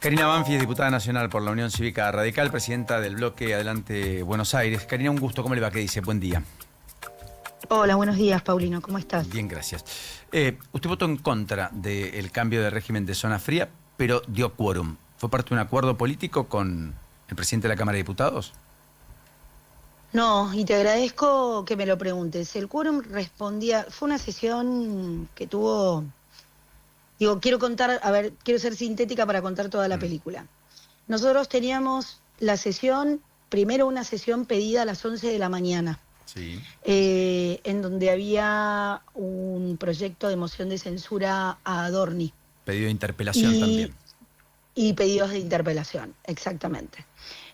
Karina Banfi es diputada nacional por la Unión Cívica Radical, presidenta del bloque Adelante Buenos Aires. Karina, un gusto. ¿Cómo le va? ¿Qué dice? Buen día. Hola, buenos días, Paulino. ¿Cómo estás? Bien, gracias. Usted votó en contra del cambio de régimen de zona fría, pero dio quórum. ¿Fue parte de un acuerdo político con el presidente de la Cámara de Diputados? No, y te agradezco que me lo preguntes. El quórum respondía, fue una sesión que tuvo, quiero contar, a ver, quiero ser sintética para contar toda la película. Nosotros teníamos la sesión, primero una sesión pedida a las 11 de la mañana, Sí. en donde había un proyecto de moción de censura a Adorni. Pedido de interpelación también. Y pedidos de interpelación, exactamente.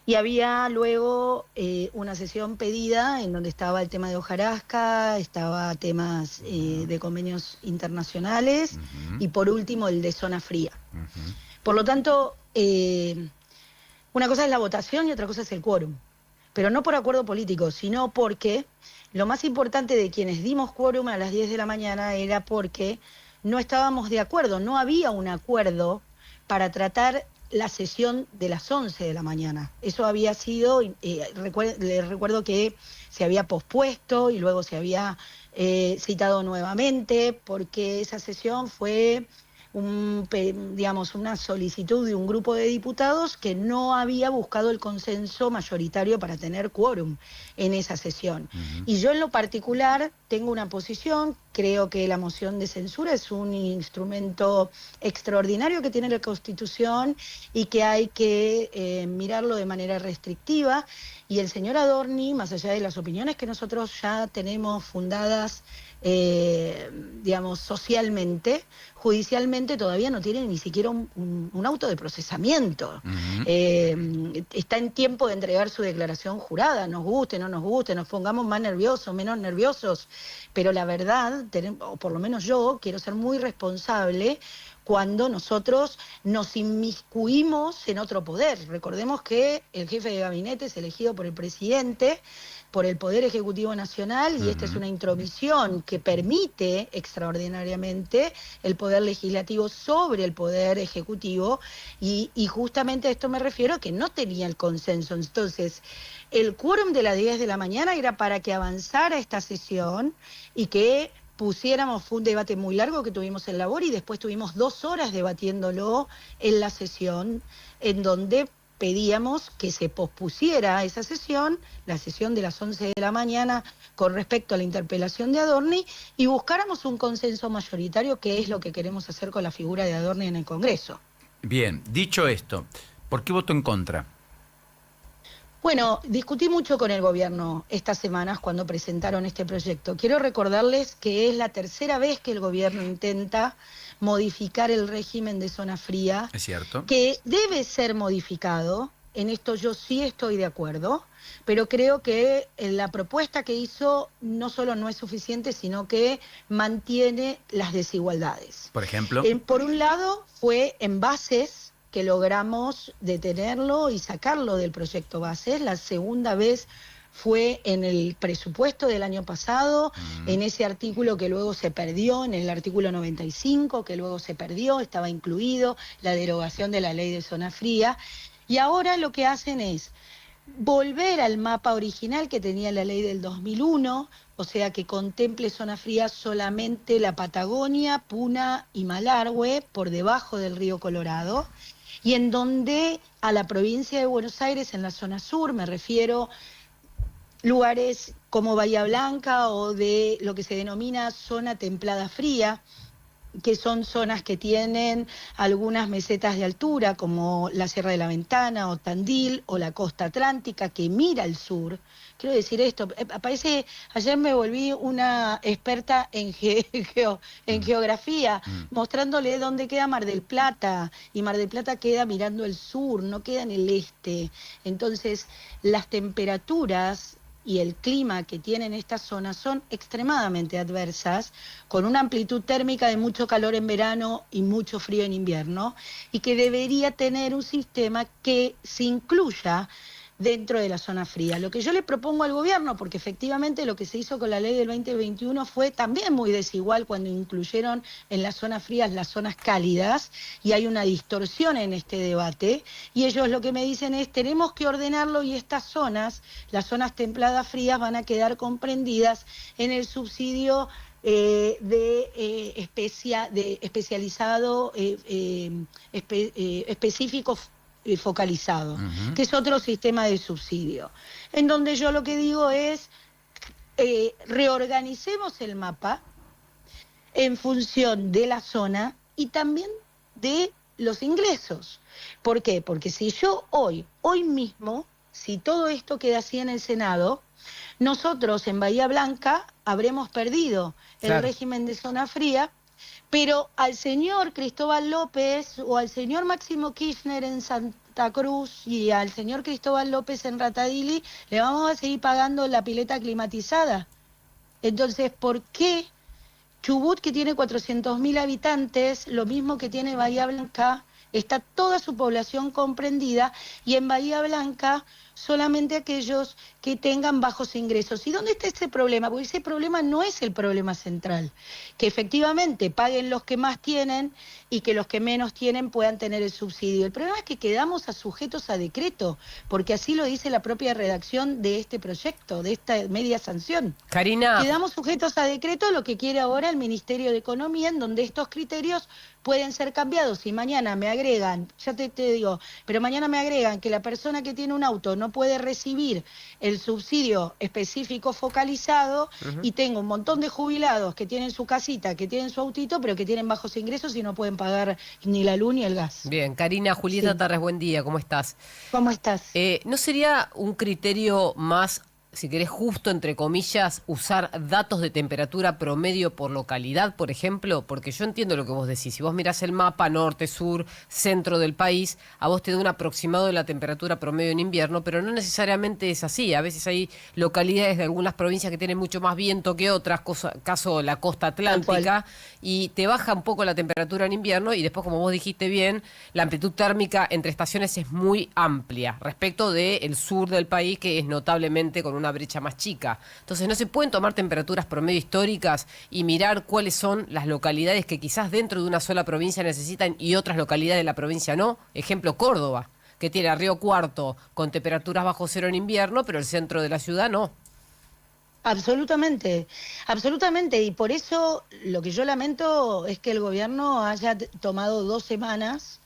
Y había luego una sesión pedida en donde estaba el tema de hojarasca, estaba temas de convenios internacionales y por último el de zona fría. Por lo tanto, una cosa es la votación y otra cosa es el quórum. Pero no por acuerdo político, sino porque lo más importante de quienes dimos quórum a las 10 de la mañana era porque no estábamos de acuerdo, no había un acuerdo para tratar la sesión de las 11 de la mañana. Eso había sido, les recuerdo que se había pospuesto y luego se había citado nuevamente, porque esa sesión fue una solicitud de un grupo de diputados que no había buscado el consenso mayoritario para tener quórum en esa sesión. Y yo en lo particular tengo una posición, creo que la moción de censura es un instrumento extraordinario que tiene la Constitución y que hay que mirarlo de manera restrictiva. Y el señor Adorni, más allá de las opiniones que nosotros ya tenemos fundadas, socialmente, judicialmente todavía no tiene ni siquiera un auto de procesamiento. Está en tiempo de entregar su declaración jurada, nos guste, no nos guste, nos pongamos más nerviosos, menos nerviosos, pero la verdad, o por lo menos yo, quiero ser muy responsable cuando nosotros nos inmiscuimos en otro poder. Recordemos que el jefe de gabinete es elegido por el presidente, por el Poder Ejecutivo Nacional, y esta es una intromisión que permite extraordinariamente el Poder Legislativo sobre el Poder Ejecutivo, y justamente a esto me refiero, que no tenía el consenso. Entonces, el quórum de las 10 de la mañana era para que avanzara esta sesión y que fue un debate muy largo que tuvimos en labor y después tuvimos 2 horas debatiéndolo en la sesión, en donde pedíamos que se pospusiera esa sesión, la sesión de las 11 de la mañana con respecto a la interpelación de Adorni, y buscáramos un consenso mayoritario, que es lo que queremos hacer con la figura de Adorni en el Congreso. Bien, dicho esto, ¿por qué votó en contra? Bueno, discutí mucho con el gobierno estas semanas cuando presentaron este proyecto. Quiero recordarles que es la tercera vez que el gobierno intenta modificar el régimen de zona fría. Es cierto. Que debe ser modificado. En esto yo sí estoy de acuerdo, pero creo que la propuesta que hizo no solo no es suficiente, sino que mantiene las desigualdades. Por ejemplo. Por un lado, fue en bases que logramos detenerlo y sacarlo del proyecto bases. La segunda vez fue en el presupuesto del año pasado, en ese artículo que luego se perdió, en el artículo 95, que luego se perdió, estaba incluido la derogación de la ley de zona fría. Y ahora lo que hacen es volver al mapa original que tenía la ley del 2001, o sea, que contemple zona fría solamente la Patagonia, Puna y Malargüe, por debajo del río Colorado, y en donde a la provincia de Buenos Aires, en la zona sur, me refiero lugares como Bahía Blanca o de lo que se denomina zona templada fría, que son zonas que tienen algunas mesetas de altura, como la Sierra de la Ventana o Tandil, o la costa atlántica que mira al sur. Quiero decir esto, ayer me volví una experta en geografía, mostrándole dónde queda Mar del Plata, y Mar del Plata queda mirando el sur, no queda en el este. Entonces, las temperaturas y el clima que tienen estas zonas son extremadamente adversas, con una amplitud térmica de mucho calor en verano y mucho frío en invierno, y que debería tener un sistema que se incluya dentro de la zona fría. Lo que yo le propongo al gobierno, porque efectivamente lo que se hizo con la ley del 2021 fue también muy desigual cuando incluyeron en las zonas frías las zonas cálidas, y hay una distorsión en este debate, y ellos lo que me dicen es, tenemos que ordenarlo, y estas zonas, las zonas templadas frías, van a quedar comprendidas en el subsidio especializado, específico, focalizado, que es otro sistema de subsidio, en donde yo lo que digo es, reorganicemos el mapa en función de la zona y también de los ingresos. ¿Por qué? Porque si yo hoy mismo, si todo esto queda así en el Senado, nosotros en Bahía Blanca habremos perdido el régimen de zona fría, pero al señor Cristóbal López o al señor Máximo Kirchner en Santa Cruz y al señor Cristóbal López en Ratadili le vamos a seguir pagando la pileta climatizada. Entonces, ¿por qué Chubut, que tiene 400.000 habitantes, lo mismo que tiene Bahía Blanca, está toda su población comprendida, y en Bahía Blanca solamente aquellos que tengan bajos ingresos? ¿Y dónde está ese problema? Porque ese problema no es el problema central, que efectivamente paguen los que más tienen y que los que menos tienen puedan tener el subsidio. El problema es que quedamos sujetos a decreto, porque así lo dice la propia redacción de este proyecto, de esta media sanción. Karina. Quedamos sujetos a decreto, lo que quiere ahora el Ministerio de Economía, en donde estos criterios pueden ser cambiados. Si mañana me agregan, ya te digo, pero mañana me agregan que la persona que tiene un auto no puede recibir el subsidio específico focalizado, y tengo un montón de jubilados que tienen su casita, que tienen su autito, pero que tienen bajos ingresos y no pueden pagar ni la luz ni el gas. Bien, Karina, Julieta Sí. Tarres, buen día, ¿cómo estás? ¿Cómo estás? ¿No sería un criterio más, si querés, justo, entre comillas, usar datos de temperatura promedio por localidad, por ejemplo? Porque yo entiendo lo que vos decís. Si vos mirás el mapa norte, sur, centro del país, a vos te da un aproximado de la temperatura promedio en invierno, pero no necesariamente es así. A veces hay localidades de algunas provincias que tienen mucho más viento que otras, caso la costa atlántica, y te baja un poco la temperatura en invierno, y después, como vos dijiste bien, la amplitud térmica entre estaciones es muy amplia respecto del sur del país, que es notablemente con una brecha más chica. Entonces, ¿no se pueden tomar temperaturas promedio históricas y mirar cuáles son las localidades que quizás dentro de una sola provincia necesitan y otras localidades de la provincia no? Ejemplo, Córdoba, que tiene a Río Cuarto con temperaturas bajo cero en invierno, pero el centro de la ciudad no. Absolutamente, absolutamente, y por eso lo que yo lamento es que el gobierno haya tomado 2 semanas,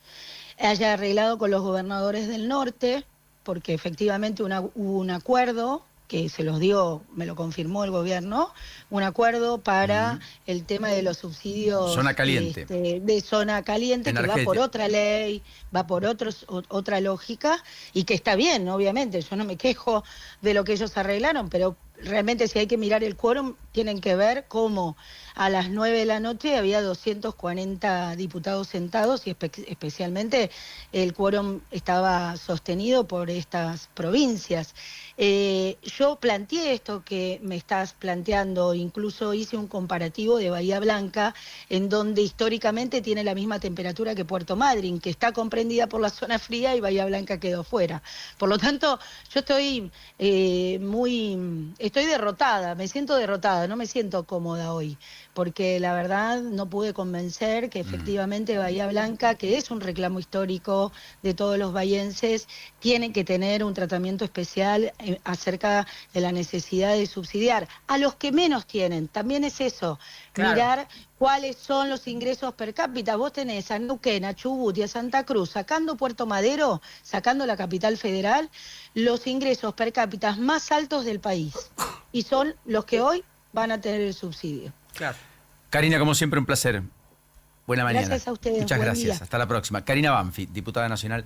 haya arreglado con los gobernadores del norte, porque efectivamente hubo un acuerdo que se los dio, me lo confirmó el gobierno, un acuerdo para el tema de los subsidios Zona caliente. De zona caliente, que va por otra ley, va por otra lógica, y que está bien, obviamente, yo no me quejo de lo que ellos arreglaron, pero realmente si hay que mirar el quórum, tienen que ver cómo a las 9 de la noche había 240 diputados sentados, y especialmente el quórum estaba sostenido por estas provincias. Yo planteé esto que me estás planteando, incluso hice un comparativo de Bahía Blanca, en donde históricamente tiene la misma temperatura que Puerto Madryn, que está comprendida por la zona fría, y Bahía Blanca quedó fuera. Por lo tanto, yo estoy estoy derrotada, me siento derrotada, no me siento cómoda hoy, porque la verdad no pude convencer que efectivamente Bahía Blanca, que es un reclamo histórico de todos los bahienses, tiene que tener un tratamiento especial acerca de la necesidad de subsidiar a los que menos tienen. También es eso, mirar cuáles son los ingresos per cápita. Vos tenés a Neuquén, a Chubut y a Santa Cruz, sacando Puerto Madero, sacando la capital federal, los ingresos per cápita más altos del país, y son los que hoy van a tener el subsidio. Claro. Karina, como siempre, un placer. Buena mañana. Gracias a ustedes. Muchas Buen gracias. día. Hasta la próxima. Karina Banfi, diputada nacional